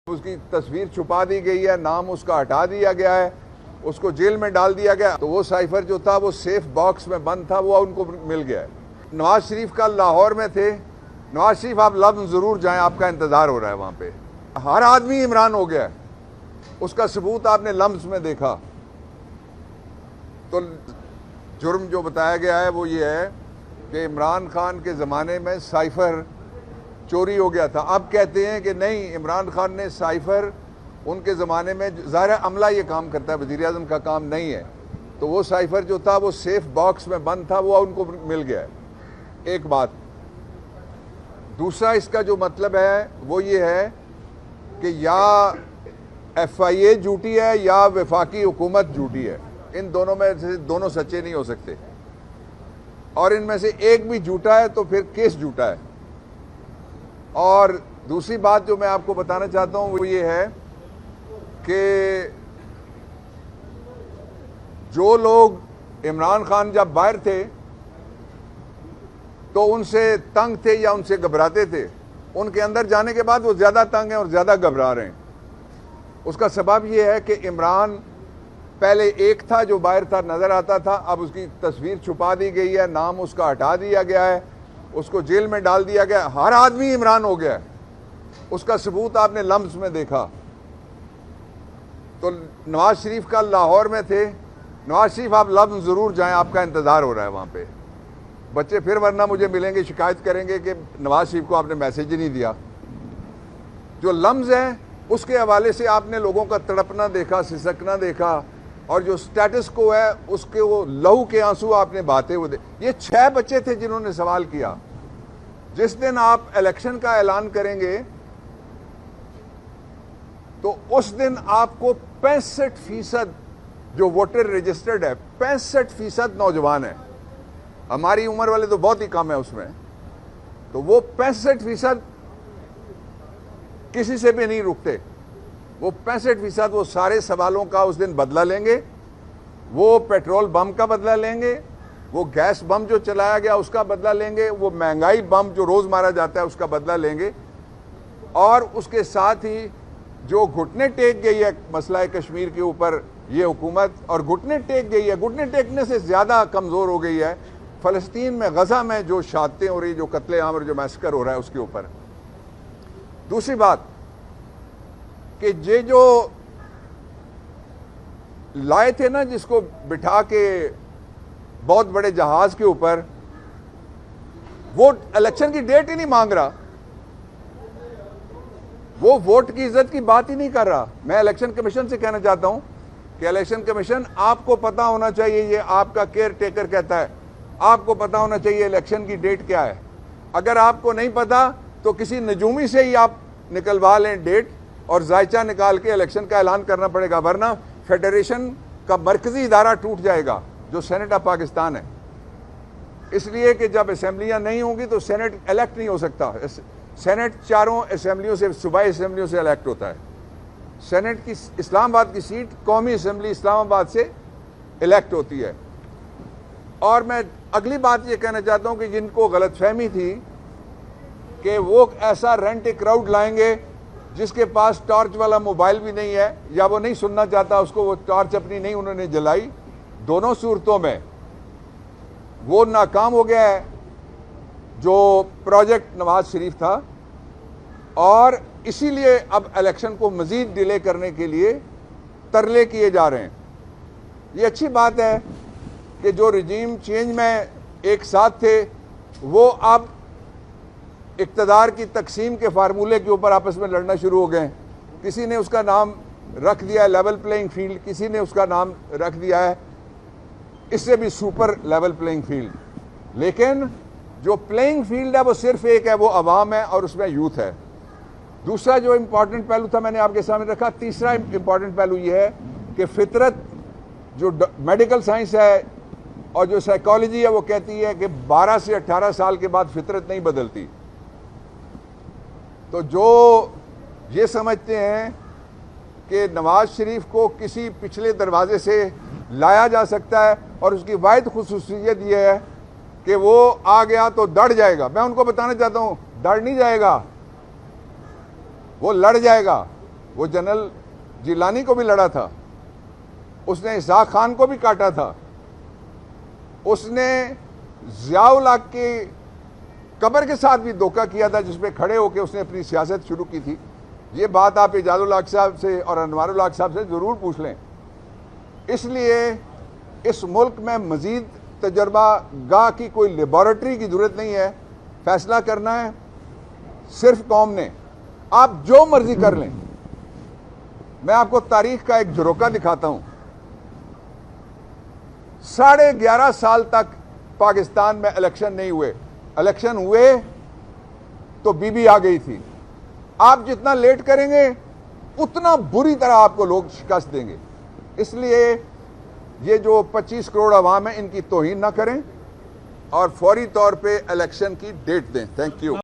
اس کی تصویر چھپا دی گئی ہے، نام اس کا ہٹا دیا گیا ہے، اس کو جیل میں ڈال دیا گیا، تو وہ سائفر جو تھا وہ سیف باکس میں بند تھا، وہ ان کو مل گیا ہے۔ نواز شریف کا لاہور میں تھے، نواز شریف آپ لمز ضرور جائیں، آپ کا انتظار ہو رہا ہے وہاں پہ۔ ہر آدمی عمران ہو گیا ہے، اس کا ثبوت آپ نے لمز میں دیکھا۔ تو جرم جو بتایا گیا ہے وہ یہ ہے کہ عمران خان کے زمانے میں سائفر چوری ہو گیا تھا۔ اب کہتے ہیں کہ نہیں، عمران خان نے سائفر ان کے زمانے میں، ظاہر عملہ یہ کام کرتا ہے، وزیر اعظم کا کام نہیں ہے، تو وہ سائفر جو تھا وہ سیف باکس میں بند تھا، وہ ان کو مل گیا ہے۔ ایک بات۔ دوسرا اس کا جو مطلب ہے وہ یہ ہے کہ یا ایف آئی اے جھوٹی ہے یا وفاقی حکومت جھوٹی ہے، ان دونوں میں سے دونوں سچے نہیں ہو سکتے، اور ان میں سے ایک بھی جھوٹا ہے تو پھر کیس جھوٹا ہے۔ اور دوسری بات جو میں آپ کو بتانا چاہتا ہوں وہ یہ ہے کہ جو لوگ عمران خان جب باہر تھے تو ان سے تنگ تھے یا ان سے گھبراتے تھے، ان کے اندر جانے کے بعد وہ زیادہ تنگ ہیں اور زیادہ گھبرا رہے ہیں۔ اس کا سبب یہ ہے کہ عمران پہلے ایک تھا جو باہر تھا، نظر آتا تھا، اب اس کی تصویر چھپا دی گئی ہے، نام اس کا ہٹا دیا گیا ہے، اس کو جیل میں ڈال دیا گیا، ہر آدمی عمران ہو گیا ہے، اس کا ثبوت آپ نے لمز میں دیکھا۔ تو نواز شریف کا لاہور میں تھے، نواز شریف آپ لمز ضرور جائیں، آپ کا انتظار ہو رہا ہے وہاں پہ۔ بچے پھر ورنہ مجھے ملیں گے، شکایت کریں گے کہ نواز شریف کو آپ نے میسج ہی نہیں دیا۔ جو لمز ہیں اس کے حوالے سے آپ نے لوگوں کا تڑپنا دیکھا، سسکنا دیکھا، اور جو سٹیٹس کو ہے اس کے وہ لہو کے آنسو آپ نے بہاتے ہوئے یہ 6 بچے تھے جنہوں نے سوال کیا۔ جس دن آپ الیکشن کا اعلان کریں گے تو اس دن آپ کو 65% جو ووٹر رجسٹرڈ ہے، 65% نوجوان ہے، ہماری عمر والے تو بہت ہی کم ہے اس میں، تو وہ 65% کسی سے بھی نہیں رکتے۔ وہ 65% وہ سارے سوالوں کا اس دن بدلہ لیں گے، وہ پیٹرول بم کا بدلہ لیں گے، وہ گیس بم جو چلایا گیا اس کا بدلہ لیں گے، وہ مہنگائی بم جو روز مارا جاتا ہے اس کا بدلہ لیں گے، اور اس کے ساتھ ہی جو گھٹنے ٹیک گئی ہے مسئلہ کشمیر کے اوپر یہ حکومت، اور گھٹنے ٹیک گئی ہے، گھٹنے ٹیکنے سے زیادہ کمزور ہو گئی ہے فلسطین میں، غزہ میں جو شہادتیں ہو رہی، جو قتل عام اور جو میسکر ہو رہا ہے اس کے اوپر۔ دوسری بات کہ یہ جو لائے تھے نا جس کو بٹھا کے بہت بڑے جہاز کے اوپر، وہ الیکشن کی ڈیٹ ہی نہیں مانگ رہا، وہ ووٹ کی عزت کی بات ہی نہیں کر رہا۔ میں الیکشن کمیشن سے کہنا چاہتا ہوں کہ الیکشن کمیشن، آپ کو پتا ہونا چاہیے، یہ آپ کا کیئر ٹیکر کہتا ہے، آپ کو پتا ہونا چاہیے الیکشن کی ڈیٹ کیا ہے۔ اگر آپ کو نہیں پتا تو کسی نجومی سے ہی آپ نکلوا لیں ڈیٹ، اور ذائچہ نکال کے الیکشن کا اعلان کرنا پڑے گا، ورنہ فیڈریشن کا مرکزی ادارہ ٹوٹ جائے گا جو سینٹ آف پاکستان ہے۔ اس لیے کہ جب اسمبلیاں نہیں ہوں گی تو سینٹ الیکٹ نہیں ہو سکتا۔ سینٹ 4 اسمبلیوں سے، صوبائی اسمبلیوں سے الیکٹ ہوتا ہے۔ سینٹ کی اسلام آباد کی سیٹ قومی اسمبلی اسلام آباد سے الیکٹ ہوتی ہے۔ اور میں اگلی بات یہ کہنا چاہتا ہوں کہ جن کو غلط فہمی تھی کہ وہ ایسا رینٹ کراؤڈ لائیں گے جس کے پاس ٹارچ والا موبائل بھی نہیں ہے، یا وہ نہیں سننا چاہتا اس کو، وہ ٹارچ اپنی نہیں انہوں نے جلائی، دونوں صورتوں میں وہ ناکام ہو گیا ہے جو پروجیکٹ نواز شریف تھا، اور اسی لیے اب الیکشن کو مزید ڈیلے کرنے کے لیے ترلے کیے جا رہے ہیں۔ یہ اچھی بات ہے کہ جو رجیم چینج میں ایک ساتھ تھے وہ اب اقتدار کی تقسیم کے فارمولے کے اوپر آپس میں لڑنا شروع ہو گئے۔ کسی نے اس کا نام رکھ دیا ہے لیول پلینگ فیلڈ، کسی نے اس کا نام رکھ دیا ہے اس سے بھی سپر لیول پلینگ فیلڈ، لیکن جو پلینگ فیلڈ ہے وہ صرف ایک ہے، وہ عوام ہے اور اس میں یوتھ ہے۔ دوسرا جو امپورٹنٹ پہلو تھا میں نے آپ کے سامنے رکھا، تیسرا امپورٹنٹ پہلو یہ ہے کہ فطرت، جو میڈیکل سائنس ہے اور جو سائیکالوجی ہے وہ کہتی ہے کہ 12 سے 18 سال کے بعد فطرت نہیں بدلتی۔ تو جو یہ سمجھتے ہیں کہ نواز شریف کو کسی پچھلے دروازے سے لایا جا سکتا ہے اور اس کی واحد خصوصیت یہ ہے کہ وہ آ گیا تو ڈر جائے گا، میں ان کو بتانا چاہتا ہوں ڈر نہیں جائے گا، وہ لڑ جائے گا۔ وہ جنرل جیلانی کو بھی لڑا تھا، اس نے اسحاق خان کو بھی کاٹا تھا، اس نے ضیاء الحق کی قبر کے ساتھ بھی دھوکہ کیا تھا، جس پہ کھڑے ہو کے اس نے اپنی سیاست شروع کی تھی۔ یہ بات آپ اعجاز الحق صاحب سے اور انوار الحق صاحب سے ضرور پوچھ لیں۔ اس لیے اس ملک میں مزید تجربہ گاہ کی کوئی لیبارٹری کی ضرورت نہیں ہے، فیصلہ کرنا ہے صرف قوم نے۔ آپ جو مرضی کر لیں، میں آپ کو تاریخ کا ایک جھروکا دکھاتا ہوں۔ 11.5 سال تک پاکستان میں الیکشن نہیں ہوئے، الیکشن ہوئے تو بی بی آ گئی تھی۔ آپ جتنا لیٹ کریں گے اتنا بری طرح آپ کو لوگ شکست دیں گے۔ اس لیے یہ جو 25 کروڑ عوام ہیں ان کی توہین نہ کریں اور فوری طور پہ الیکشن کی ڈیٹ دیں۔ Thank you.